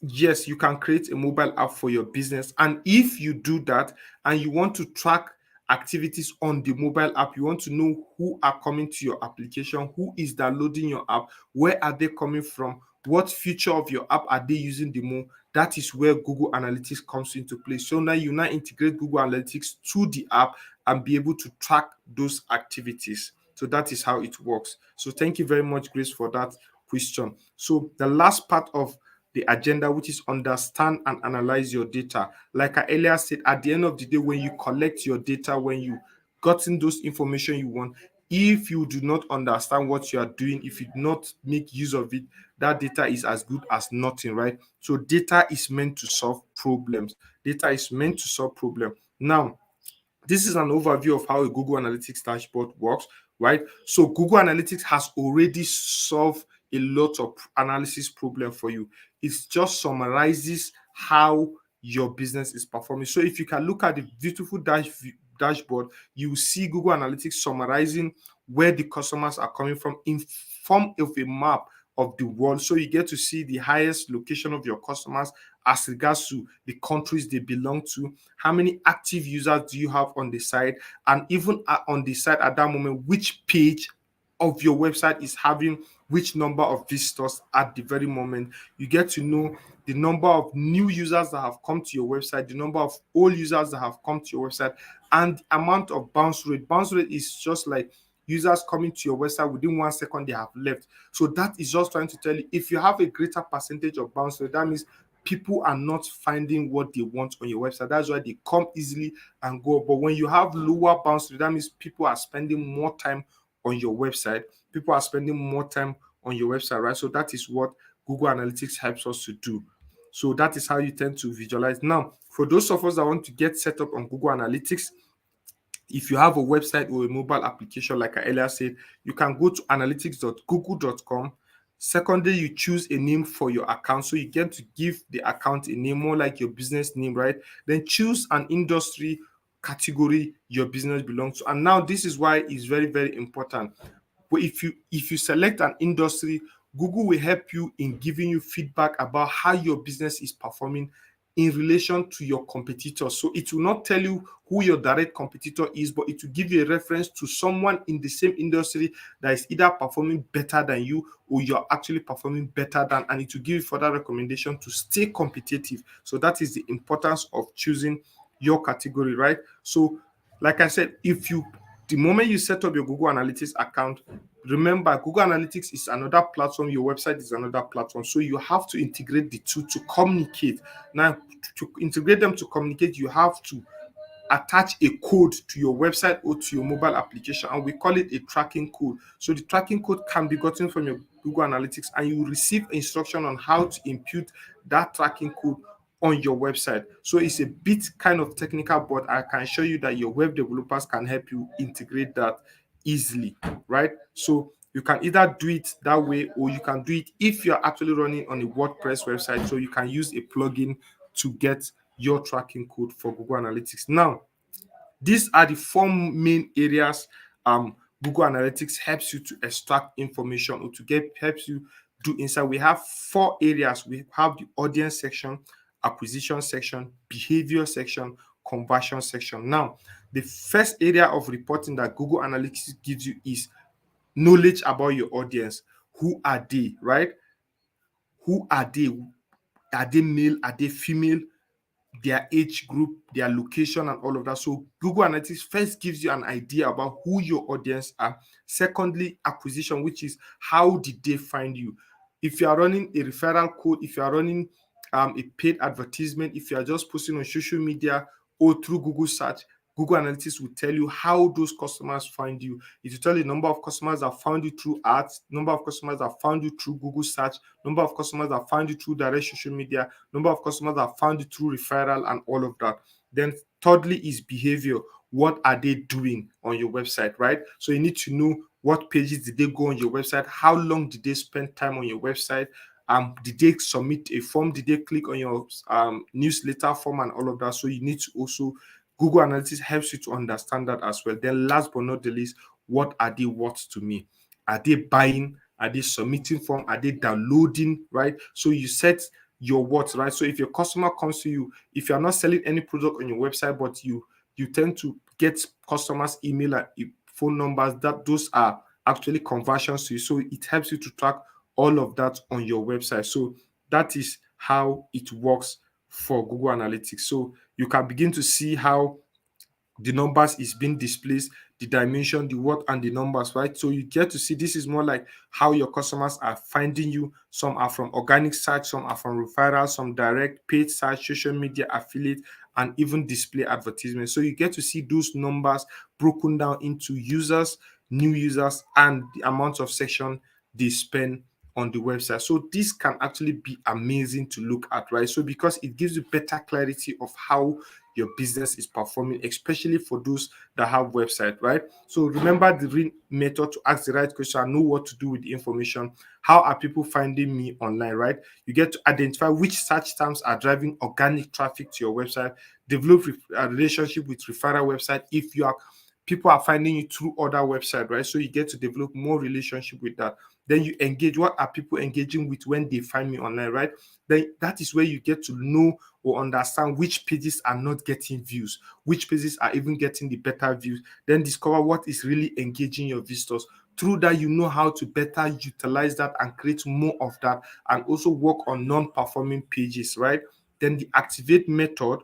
Yes, you can create a mobile app for your business. And if you do that and you want to track activities on the mobile app, you want to know who are coming to your application, who is downloading your app, where are they coming from, what feature of your app are they using the more, that is where Google Analytics comes into play. So now you now integrate Google Analytics to the app and be able to track those activities. So that is how it works. So thank you very much, Grace, for that question. So the last part of the agenda, which is understand and analyze your data. Like I earlier said, at the end of the day, when you collect your data, when you gotten those information you want, if you do not understand what you are doing, if you do not make use of it, that data is as good as nothing, right? So data is meant to solve problems. Data is meant to solve problem. Now, this is an overview of how a Google Analytics dashboard works, right? So Google Analytics has already solved a lot of analysis problem for you. It just summarizes how your business is performing. So if you can look at the beautiful dashboard, you will see Google Analytics summarizing where the customers are coming from in form of a map of the world. So you get to see the highest location of your customers as regards to the countries they belong to, how many active users do you have on the site, and even on the site at that moment, which page of your website is having which number of visitors at the very moment. You get to know the number of new users that have come to your website, the number of old users that have come to your website, and the amount of bounce rate. Bounce rate is just like users coming to your website within 1 second they have left. So that is just trying to tell you, if you have a greater percentage of bounce rate, that means people are not finding what they want on your website. That's why they come easily and go. But when you have lower bounce rate, that means people are spending more time on your website. People are spending more time on your website, right? So that is what Google Analytics helps us to do. So that is how you tend to visualize. Now, for those of us that want to get set up on Google Analytics, if you have a website or a mobile application, like I earlier said, you can go to analytics.google.com. Secondly, you choose a name for your account. So you get to give the account a name, more like your business name, right? Then choose an industry category your business belongs to. And now this is why it's very, very important. But if you select an industry, Google will help you in giving you feedback about how your business is performing in relation to your competitors. So it will not tell you who your direct competitor is, but it will give you a reference to someone in the same industry that is either performing better than you or you're actually performing better than, and it will give you further recommendation to stay competitive. So that is the importance of choosing your category, right? So like I said, if you the moment you set up your Google Analytics account, remember Google Analytics is another platform, your website is another platform. So you have to integrate the two to communicate. Now, to integrate them to communicate, you have to attach a code to your website or to your mobile application, and we call it a tracking code. So the tracking code can be gotten from your Google Analytics, and you will receive instruction on how to impute that tracking code on your website. So it's a bit kind of technical, but I can show you that your web developers can help you integrate that easily, right? So you can either do it that way, or you can do it if you're actually running on a WordPress website. So you can use a plugin to get your tracking code for Google Analytics. Now, these are the four main areas Google Analytics helps you to extract information or to get helps you do insight. We have four areas. We have the audience section, acquisition section, behavior section, conversion section. Now, the first area of reporting that Google Analytics gives you is knowledge about your audience. Who are they, right? Who are they? Are they male? Are they female? Their age group, their location, and all of that. So Google Analytics first gives you an idea about who your audience are. Secondly, acquisition, which is how did they find you? If you are running a referral code, if you are running a paid advertisement, if you are just posting on social media or through Google search, Google Analytics will tell you how those customers find you. It will tell you the number of customers that found you through ads, number of customers that found you through Google search, number of customers that found you through direct social media, number of customers that found you through referral, and all of that. Then thirdly is behavior. What are they doing on your website, right? So you need to know what pages did they go on your website, how long did they spend time on your website, did they submit a form, did they click on your newsletter form, and all of that. So you need to also, Google Analytics helps you to understand that as well. Then last but not the least, what are they worth to me? Are they buying? Are they submitting form? Are they downloading? Right? So you set your worth, right? So if your customer comes to you, if you're not selling any product on your website, but you tend to get customers' email and phone numbers, that those are actually conversions to you. So it helps you to track all of that on your website. So that is how it works for Google Analytics. So you can begin to see how the numbers is being displayed, the dimension, the what, and the numbers, right? So you get to see this is more like how your customers are finding you. Some are from organic search, some are from referrals, some direct paid search, social media affiliate, and even display advertisements. So you get to see those numbers broken down into users, new users, and the amount of session they spend on the website. So this can actually be amazing to look at, right? So because it gives you better clarity of how your business is performing, especially for those that have website, right? So remember the real method to ask the right question and know what to do with the information. How are people finding me online, right? You get to identify which search terms are driving organic traffic to your website, develop a relationship with referral website. If you are people are finding you through other website, right? So you get to develop more relationship with that. Then you engage. What are people engaging with when they find me online, right? Then that is where you get to know or understand which pages are not getting views, which pages are even getting the better views. Then discover what is really engaging your visitors. Through that, you know how to better utilize that and create more of that, and also work on non-performing pages, right? Then the activate method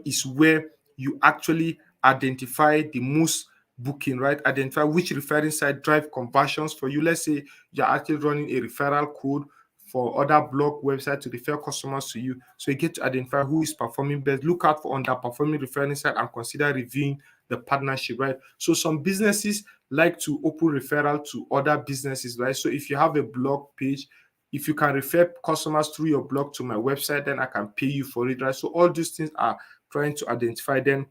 is where you actually identify the most booking, right? Identify which referring site drive conversions for you. Let's say you're actually running a referral code for other blog websites to refer customers to you. So you get to identify who is performing best. Look out for underperforming referring site and consider reviewing the partnership, right? So some businesses like to open referral to other businesses, right? So if you have a blog page, if you can refer customers through your blog to my website, then I can pay you for it, right? So all these things are trying to identify them.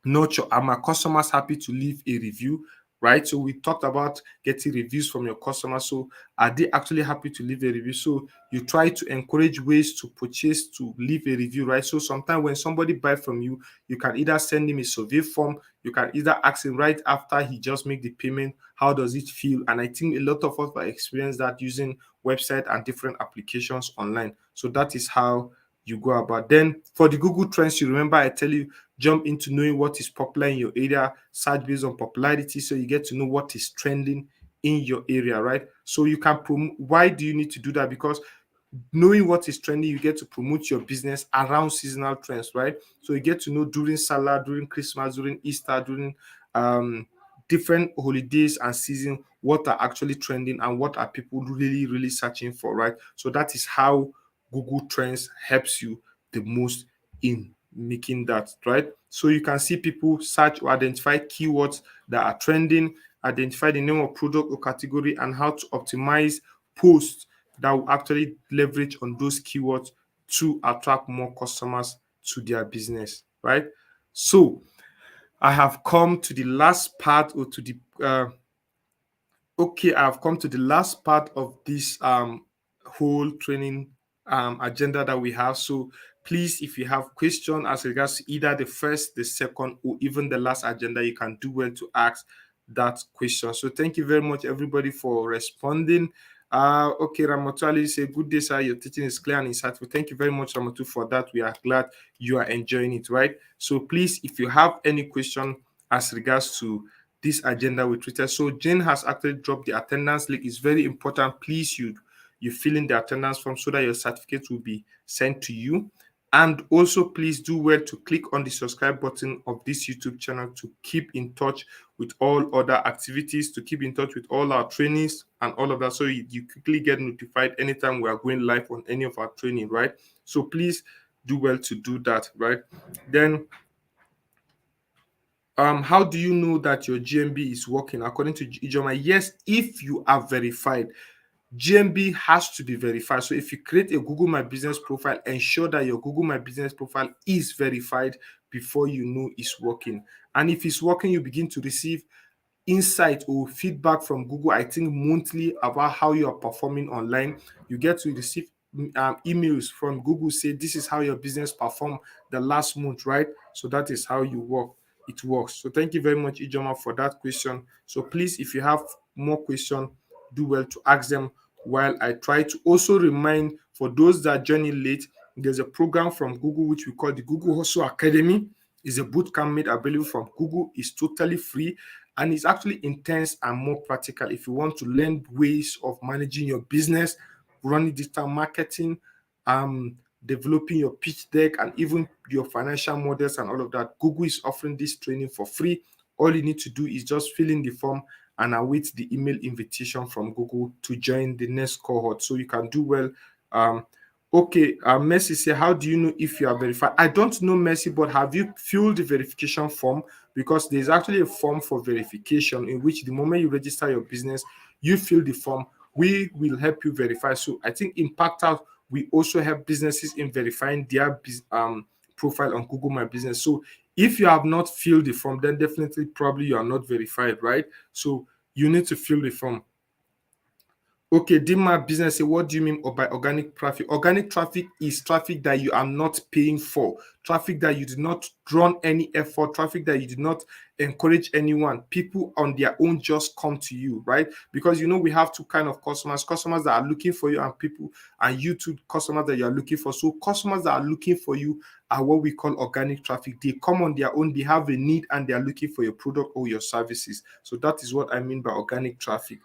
Nurture, are my customers happy to leave a review, right? So we talked about getting reviews from your customers. So are they actually happy to leave a review? So you try to encourage ways to purchase to leave a review, right? So sometimes when somebody buy from you, you can either send him a survey form, you can either ask him right after he just make the payment, how does it feel? And I think a lot of us have experienced that using website and different applications online. So that is how you go about. Then for the Google Trends, you remember I tell you jump into knowing what is popular in your area, search based on popularity, so you get to know what is trending in your area, right? So you can promote. Why do you need to do that? Because knowing what is trending, you get to promote your business around seasonal trends, right? So you get to know during Salah, during Christmas, during Easter, during um different holidays and season what are actually trending and what are people really searching for, right? So that is how Google Trends helps you the most in making that, right? So you can see people search or identify keywords that are trending, identify the name of product or category, and how to optimize posts that will actually leverage on those keywords to attract more customers to their business, right? So I have come to the last part or to the okay, I've come to the last part of this whole training agenda that we have. So please, if you have question as regards to either the first, the second, or even the last agenda, you can do well to ask. that question. So thank you very much, everybody, for responding. Okay, Ramotali say, good day, sir. Your teaching is clear and insightful. Thank you very much, Ramatu, for that. We are glad you are enjoying it, right? So please, if you have any question as regards to this agenda with Twitter, so Jane has actually dropped the attendance link. It's very important. Please, you fill in the attendance form so that your certificate will be sent to you. And also, please do well to click on the subscribe button of this YouTube channel to keep in touch with all other activities, to keep in touch with all our trainings and all of that. So you quickly get notified anytime we are going live on any of our training, right? So please do well to do that, right? Then, how do you know that your GMB is working? According to Ijoma, yes, if you are verified. GMB has to be verified. So if you create a Google My Business profile, ensure that your Google My Business profile is verified before you know it's working. And if it's working, you begin to receive insight or feedback from Google, I think monthly, about how you are performing online. You get to receive emails from Google say this is how your business performed the last month, right? So that is how you work. It works. So thank you very much, Ijoma, for that question. So please, if you have more questions, do well to ask them while I try to also remind for those that joining late, there's a program from Google which we call the Google Hustle Academy. It's a bootcamp made available from Google. It's totally free and it's actually intense and more practical if you want to learn ways of managing your business, running digital marketing, developing your pitch deck, and even your financial models and all of that. Google is offering this training for free. All you need to do is just fill in the form and await the email invitation from Google to join the next cohort. So you can do well. Okay, Mercy say, how do you know if you are verified? I don't know, Mercy, but have you filled the verification form? Because there's actually a form for verification in which the moment you register your business, you fill the form. We will help you verify. So I think Impact Out, we also help businesses in verifying their profile on Google My Business. So if you have not filled the form, then definitely probably you are not verified, right? So you need to fill the form. Okay, Dima Business, say, what do you mean by organic traffic? Organic traffic is traffic that you are not paying for, traffic that you did not run any effort, traffic that you did not encourage anyone. People on their own just come to you, right? Because we have two kind of customers that are looking for you, and people, and you two customers that you are looking for. So customers that are looking for you are what we call organic traffic. They come on their own, they have a need, and they are looking for your product or your services. So that is what I mean by organic traffic.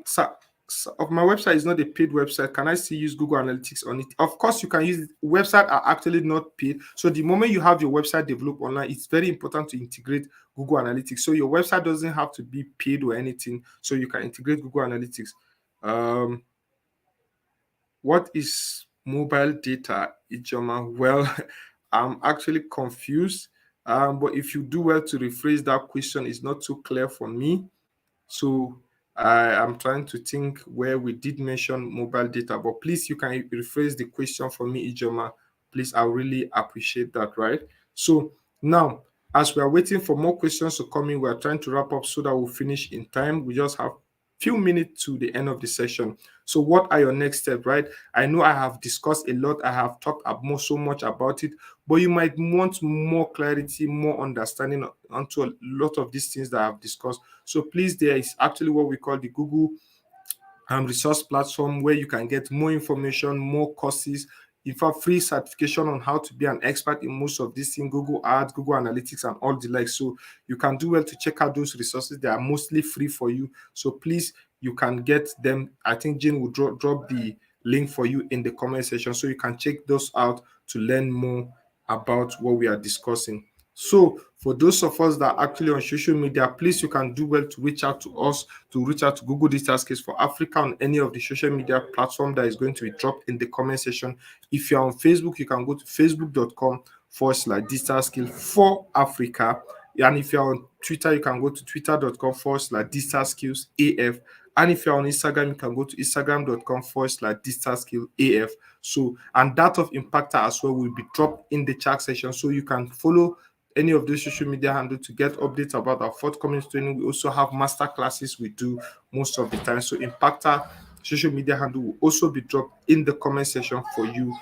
So of my website is not a paid website. Can I still use Google Analytics on it? Of course, you can use it. Websites are actually not paid. So the moment you have your website developed online, it's very important to integrate Google Analytics. So your website doesn't have to be paid or anything. So you can integrate Google Analytics. What is mobile data, Ijoma? Well, I'm actually confused. But if you do well to rephrase that question, it's not too clear for me. So I am trying to think where we did mention mobile data, but please, you can rephrase the question for me, Ijoma. Please, I really appreciate that, right? So now, as we are waiting for more questions to come in, we are trying to wrap up so that we'll finish in time. We just have few minutes to the end of the session. So what are your next steps, right? I know I have discussed a lot. I have talked so much about it, but you might want more clarity, more understanding onto a lot of these things that I've discussed. So please, there is actually what we call the Google resource platform where you can get more information, more courses, in fact, free certification on how to be an expert in most of these things, Google Ads, Google Analytics, and all the like. So you can do well to check out those resources. They are mostly free for you. So please, you can get them. I think Jane will drop the link for you in the comment section so you can check those out to learn more about what we are discussing. So for those of us that are actually on social media, please, you can do well to reach out to us, to reach out to Google Digital Skills for Africa on any of the social media platform that is going to be dropped in the comment section. If you're on Facebook, you can go to facebook.com/digital skill for Africa. And if you're on Twitter, you can go to twitter.com/digital skills AF. And if you're on Instagram, you can go to instagram.com/digital skill AF. So, and that of Impactor as well will be dropped in the chat section. So you can follow any of those social media handles to get updates about our forthcoming training. We also have master classes we do most of the time. So Impactor social media handle will also be dropped in the comment section for you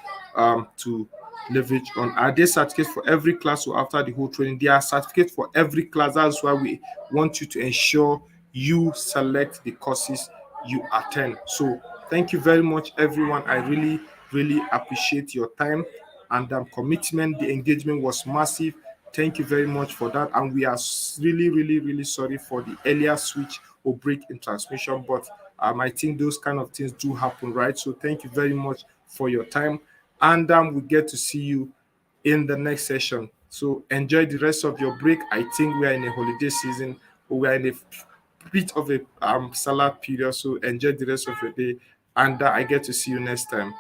to leverage on. Are there certificates for every class or after the whole training? There are certificates for every class. That's why we want you to ensure you select the courses you attend. So thank you very much, everyone. I really, really appreciate your time and commitment. The engagement was massive. Thank you very much for that. And we are really, really, really sorry for the earlier switch or break in transmission. But I think those kind of things do happen, right? So thank you very much for your time. And we get to see you in the next session. So enjoy the rest of your break. I think we are in a holiday season, or we are in a bit of a salad period. So enjoy the rest of your day. And I get to see you next time.